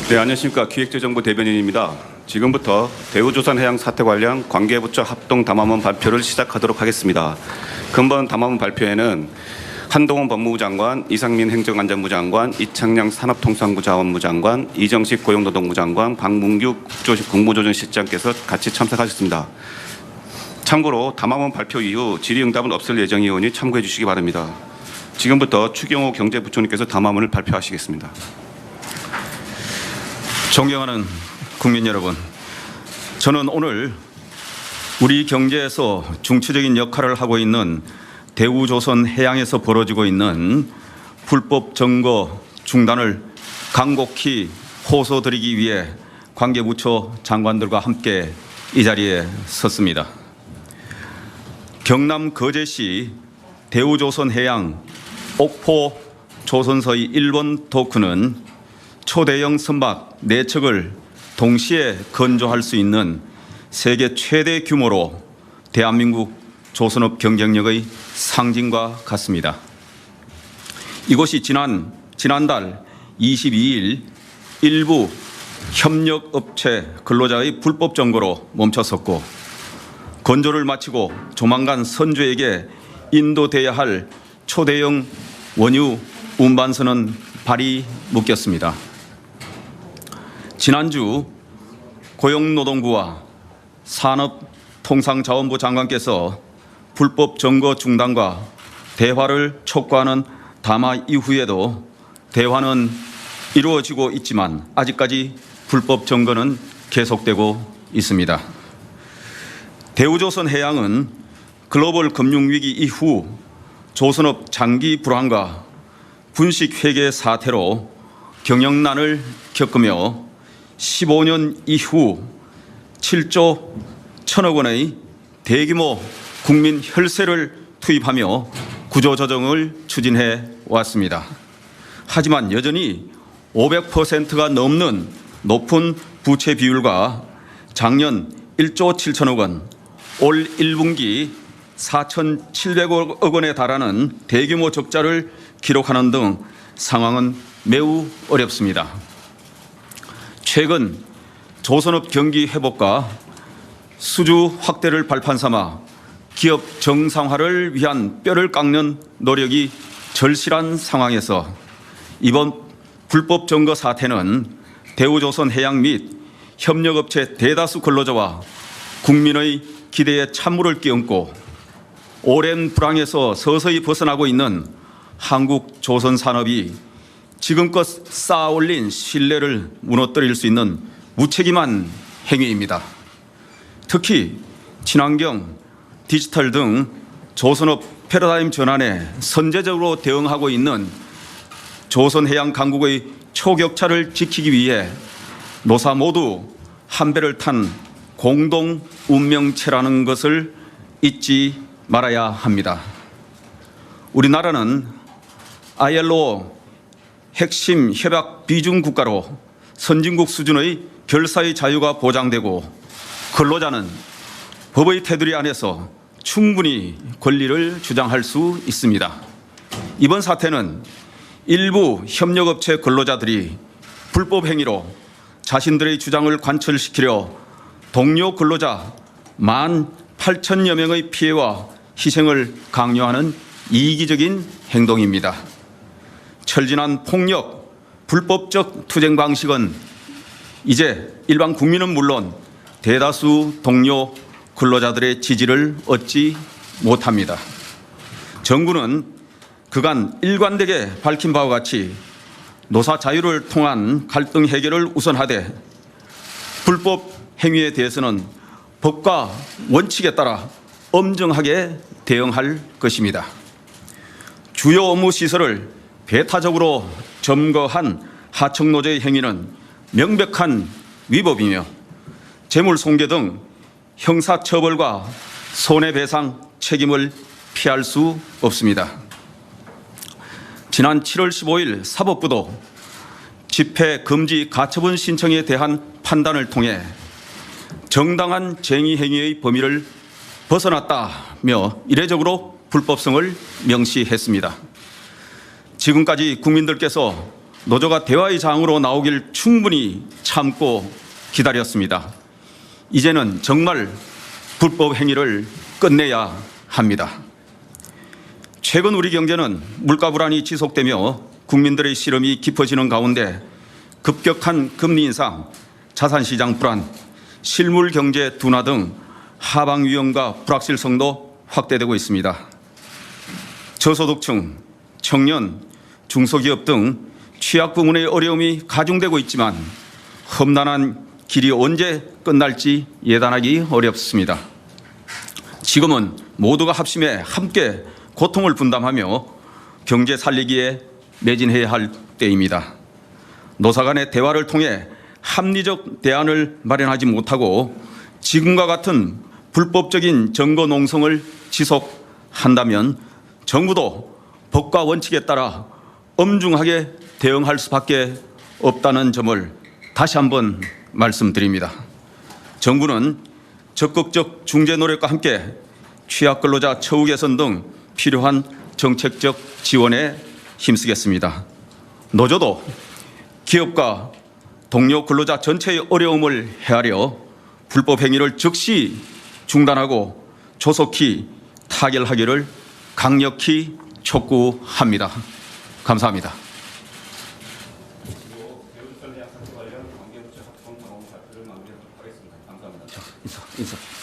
네, 안녕하십니까. 기획재정부 대변인입니다. 지금부터 대우조선해양 사태 관련 관계부처 합동 담화문 발표를 시작하도록 하겠습니다. 근본 담화문 발표에는 한동훈 법무부 장관, 이상민 행정안전부 장관, 이창양 산업통상부 자원부 장관, 이정식 고용노동부 장관, 박문규 국무조정실장께서 같이 참석하셨습니다. 참고로 담화문 발표 이후 질의응답은 없을 예정이오니 참고해 주시기 바랍니다. 지금부터 추경호 경제부총리께서 담화문을 발표하시겠습니다. 존경하는 국민 여러분, 저는 오늘 우리 경제에서 중추적인 역할을 하고 있는 대우조선해양에서 벌어지고 있는 불법 점거 중단을 간곡히 호소드리기 위해 관계부처 장관들과 함께 이 자리에 섰습니다. 경남 거제시 대우조선해양 옥포 조선서의 1번 도크는 초대형 선박 4척을 동시에 건조할 수 있는 세계 최대 규모로 대한민국 조선업 경쟁력의 상징과 같습니다. 이곳이 지난달 22일 일부 협력업체 근로자의 불법 점거로 멈췄었고, 건조를 마치고 조만간 선주에게 인도돼야 할 초대형 원유 운반선은 발이 묶였습니다. 지난주 고용노동부와 산업통상자원부 장관께서 불법 점거 중단과 대화를 촉구하는 담화 이후에도 대화는 이루어지고 있지만 아직까지 불법 점거는 계속되고 있습니다. 대우조선해양은 글로벌 금융위기 이후 조선업 장기 불황과 분식회계 사태로 경영난을 겪으며 15년 이후 7조 1천억 원의 대규모 국민 혈세를 투입하며 구조조정을 추진해 왔습니다. 하지만 여전히 500%가 넘는 높은 부채 비율과 작년 1조 7천억 원, 올 1분기 4,700억 원에 달하는 대규모 적자를 기록하는 등 상황은 매우 어렵습니다. 최근 조선업 경기 회복과 수주 확대를 발판 삼아 기업 정상화를 위한 뼈를 깎는 노력이 절실한 상황에서 이번 불법 점거 사태는 대우조선해양 및 협력업체 대다수 근로자와 국민의 기대에 찬물을 끼얹고 오랜 불황에서 서서히 벗어나고 있는 한국 조선산업이 지금껏 쌓아올린 신뢰를 무너뜨릴 수 있는 무책임한 행위입니다. 특히 친환경, 디지털 등 조선업 패러다임 전환에 선제적으로 대응하고 있는 조선해양 강국의 초격차를 지키기 위해 노사 모두 한 배를 탄 공동 운명체라는 것을 잊지 말아야 합니다. 우리나라는 ILO 핵심 협약 비준 국가로 선진국 수준의 결사의 자유가 보장되고 근로자는 법의 테두리 안에서 충분히 권리를 주장할 수 있습니다. 이번 사태는 일부 협력업체 근로자들이 불법 행위로 자신들의 주장을 관철시키려 동료 근로자 18,000여 명의 피해와 희생을 강요하는 이기적인 행동입니다. 철진한 폭력, 불법적 투쟁 방식은 이제 일반 국민은 물론 대다수 동료 근로자들의 지지를 얻지 못합니다. 정부는 그간 일관되게 밝힌 바와 같이 노사 자유를 통한 갈등 해결을 우선하되 불법 행위에 대해서는 법과 원칙에 따라 엄정하게 대응할 것입니다. 주요 업무 시설을 배타적으로 점거한 하청노조의 행위는 명백한 위법이며 재물손괴 등 형사처벌과 손해배상 책임을 피할 수 없습니다. 지난 7월 15일 사법부도 집회금지 가처분 신청에 대한 판단을 통해 정당한 쟁의행위의 범위를 벗어났다며 이례적으로 불법성을 명시했습니다. 지금까지 국민들께서 노조가 대화의 장으로 나오길 충분히 참고 기다렸습니다. 이제는 정말 불법 행위를 끝내야 합니다. 최근 우리 경제는 물가 불안이 지속되며 국민들의 실험이 깊어지는 가운데 급격한 금리 인상, 자산시장 불안, 실물 경제 둔화 등 하방 위험과 불확실성도 확대되고 있습니다. 저소득층, 청년, 중소기업 등 취약 부문의 어려움이 가중되고 있지만 험난한 길이 언제 끝날지 예단하기 어렵습니다. 지금은 모두가 합심해 함께 고통을 분담하며 경제 살리기에 매진해야 할 때입니다. 노사 간의 대화를 통해 합리적 대안을 마련하지 못하고 지금과 같은 불법적인 정거 농성을 지속한다면 정부도 법과 원칙에 따라 엄중하게 대응할 수밖에 없다는 점을 다시 한번 말씀드립니다. 정부는 적극적 중재 노력과 함께 취약 근로자 처우 개선 등 필요한 정책적 지원에 힘쓰겠습니다. 노조도 기업과 동료 근로자 전체의 어려움을 헤아려 불법 행위를 즉시 중단하고 조속히 타결하기를 강력히 촉구합니다. 감사합니다. 인사.